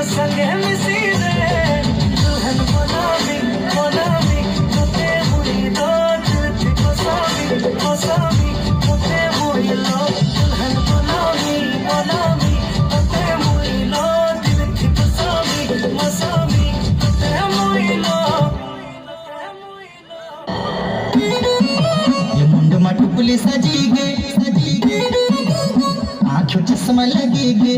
संगे मिसी रे दुल्हन बनावी तुते हुई लो दिल की कोसावी तुते हुई लो दुल्हन बनावी तुते हुई लो दिल की कोसावी तुते हुई लो ये मुंड मटुकुली सजी गे आँखों चश्मा लगी गे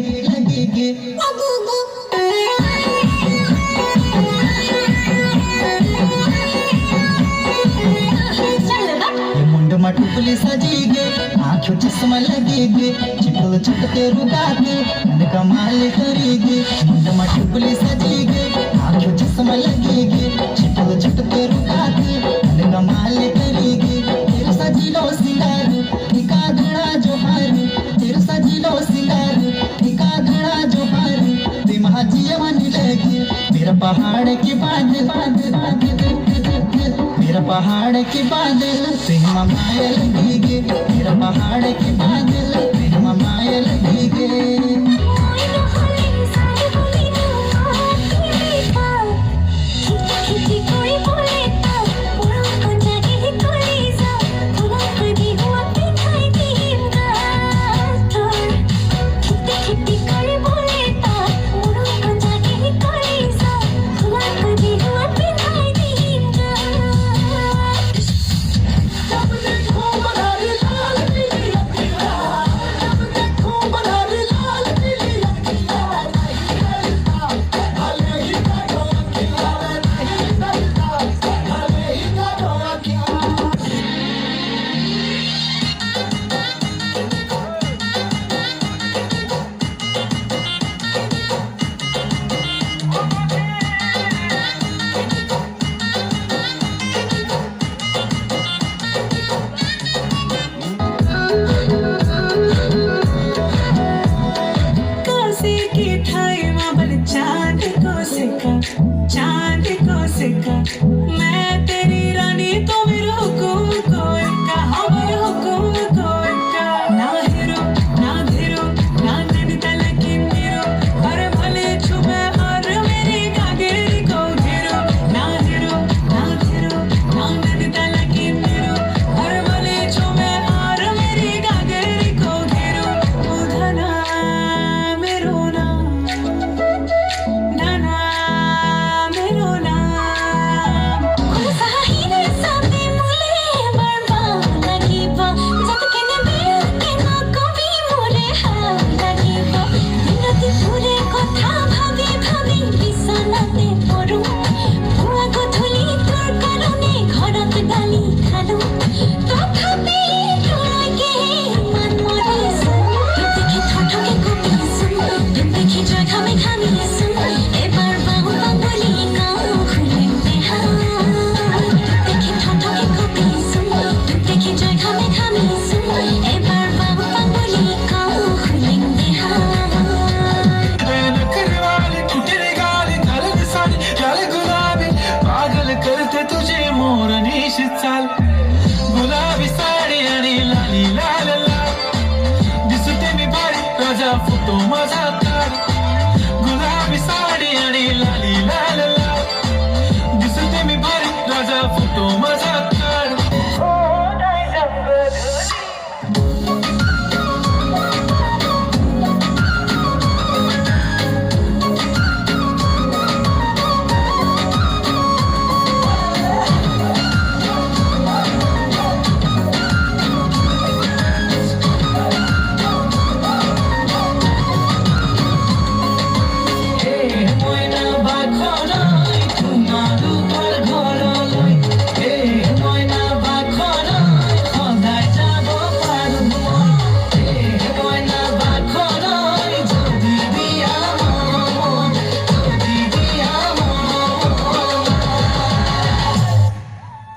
ये मुंड मटुकुली सजी गे आँखों चश्मा लगी गे चिकल चटके रुगा गे मन कमाल करी गे मुंड मटुकुली सजी गे आँखों चश्मा लगी गे चिकल चटके रुगा गे मन कमाल करी गे तेरे सजीलो सिंगार निका घड़ा जोहार तेरे सजीलो सिंगार निका घड़ा जोहार ते महाजीवन लगे मेरा पहाड़ के बादल मेरा पहाड़ के बादल पे माया लगी गे मेरा पहाड़ के बादल पे माया लगी गे।